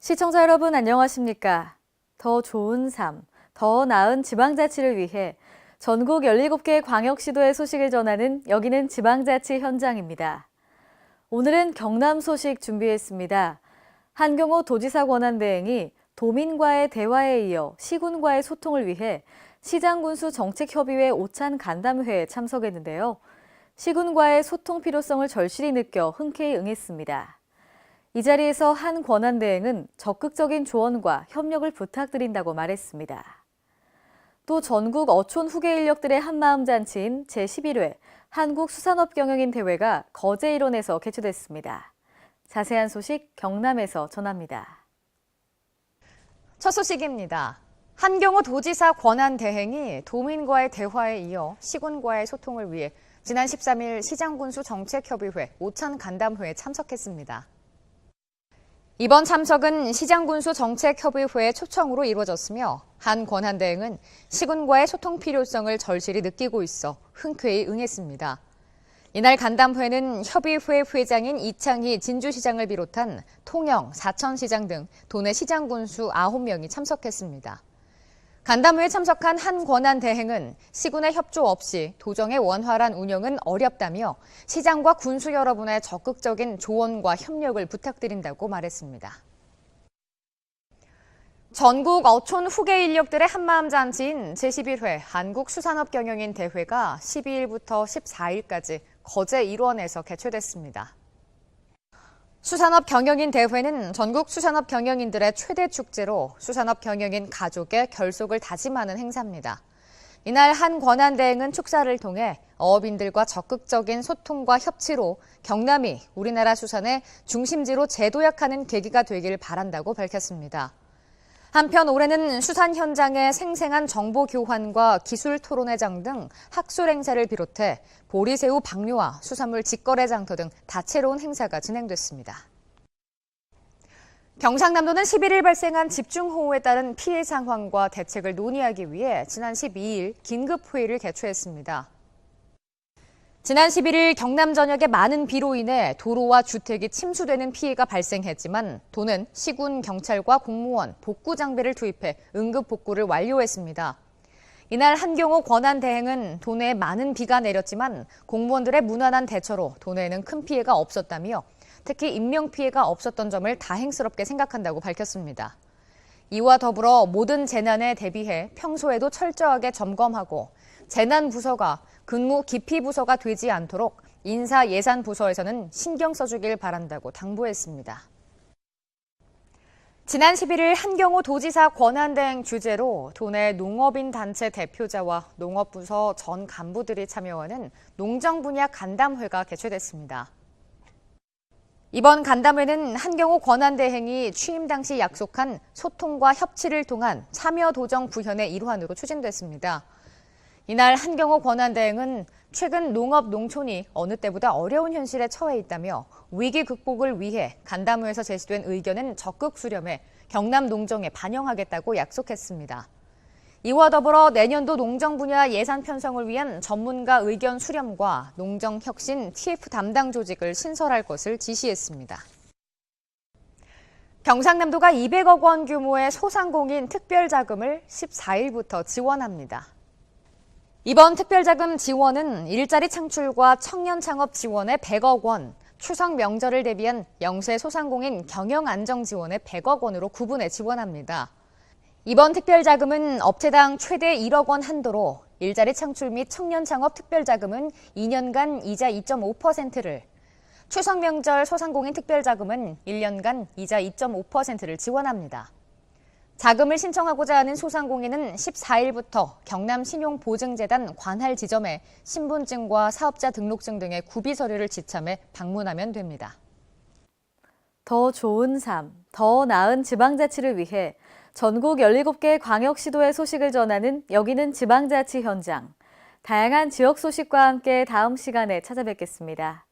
시청자 여러분 안녕하십니까? 더 좋은 삶, 더 나은 지방자치를 위해 전국 17개 광역시도의 소식을 전하는 여기는 지방자치 현장입니다. 오늘은 경남 소식 준비했습니다. 한경호 도지사 권한대행이 도민과의 대화에 이어 시군과의 소통을 위해 시장군수 정책협의회 오찬 간담회에 참석했는데요. 시군과의 소통 필요성을 절실히 느껴 흔쾌히 응했습니다. 이 자리에서 한 권한대행은 적극적인 조언과 협력을 부탁드린다고 말했습니다. 또 전국 어촌 후계 인력들의 한마음 잔치인 제11회 한국수산업경영인 대회가 거제 일원에서 개최됐습니다. 자세한 소식 경남에서 전합니다. 첫 소식입니다. 한경호 도지사 권한대행이 도민과의 대화에 이어 시군과의 소통을 위해 지난 13일 시장군수 정책협의회 오찬 간담회에 참석했습니다. 이번 참석은 시장군수 정책협의회의 초청으로 이루어졌으며 한 권한대행은 시군과의 소통 필요성을 절실히 느끼고 있어 흔쾌히 응했습니다. 이날 간담회는 협의회 회장인 이창희 진주시장을 비롯한 통영, 사천시장 등 도내 시장군수 9명이 참석했습니다. 간담회에 참석한 한 권한대행은 시군의 협조 없이 도정의 원활한 운영은 어렵다며 시장과 군수 여러분의 적극적인 조언과 협력을 부탁드린다고 말했습니다. 전국 어촌 후계 인력들의 한마음 잔치인 제11회 한국수산업경영인 대회가 12일부터 14일까지 거제 일원에서 개최됐습니다. 수산업 경영인 대회는 전국 수산업 경영인들의 최대 축제로 수산업 경영인 가족의 결속을 다짐하는 행사입니다. 이날 한 권한대행은 축사를 통해 어업인들과 적극적인 소통과 협치로 경남이 우리나라 수산의 중심지로 재도약하는 계기가 되길 바란다고 밝혔습니다. 한편 올해는 수산 현장의 생생한 정보 교환과 기술 토론회장 등 학술 행사를 비롯해 보리새우 방류와 수산물 직거래 장터 등 다채로운 행사가 진행됐습니다. 경상남도는 11일 발생한 집중호우에 따른 피해 상황과 대책을 논의하기 위해 지난 12일 긴급회의를 개최했습니다. 지난 11일 경남 전역에 많은 비로 인해 도로와 주택이 침수되는 피해가 발생했지만 도는 시군, 경찰과 공무원, 복구 장비를 투입해 응급 복구를 완료했습니다. 이날 한경호 권한대행은 도내에 많은 비가 내렸지만 공무원들의 무난한 대처로 도내에는 큰 피해가 없었다며 특히 인명피해가 없었던 점을 다행스럽게 생각한다고 밝혔습니다. 이와 더불어 모든 재난에 대비해 평소에도 철저하게 점검하고 재난부서가 근무 기피부서가 되지 않도록 인사예산부서에서는 신경 써주길 바란다고 당부했습니다. 지난 11일 한경호 도지사 권한대행 주재로 도내 농업인 단체 대표자와 농업부서 전 간부들이 참여하는 농정 분야 간담회가 개최됐습니다. 이번 간담회는 한경호 권한대행이 취임 당시 약속한 소통과 협치를 통한 참여 도정 구현의 일환으로 추진됐습니다. 이날 한경호 권한대행은 최근 농업, 농촌이 어느 때보다 어려운 현실에 처해 있다며 위기 극복을 위해 간담회에서 제시된 의견은 적극 수렴해 경남 농정에 반영하겠다고 약속했습니다. 이와 더불어 내년도 농정 분야 예산 편성을 위한 전문가 의견 수렴과 농정혁신 TF 담당 조직을 신설할 것을 지시했습니다. 경상남도가 200억 원 규모의 소상공인 특별자금을 14일부터 지원합니다. 이번 특별자금 지원은 일자리 창출과 청년 창업 지원에 100억 원, 추석 명절을 대비한 영세 소상공인 경영 안정 지원에 100억 원으로 구분해 지원합니다. 이번 특별자금은 업체당 최대 1억 원 한도로 일자리 창출 및 청년 창업 특별자금은 2년간 이자 2.5%를, 추석 명절 소상공인 특별자금은 1년간 이자 2.5%를 지원합니다. 자금을 신청하고자 하는 소상공인은 14일부터 경남신용보증재단 관할 지점에 신분증과 사업자 등록증 등의 구비 서류를 지참해 방문하면 됩니다. 더 좋은 삶, 더 나은 지방자치를 위해 전국 17개 광역시도의 소식을 전하는 여기는 지방자치 현장. 다양한 지역 소식과 함께 다음 시간에 찾아뵙겠습니다.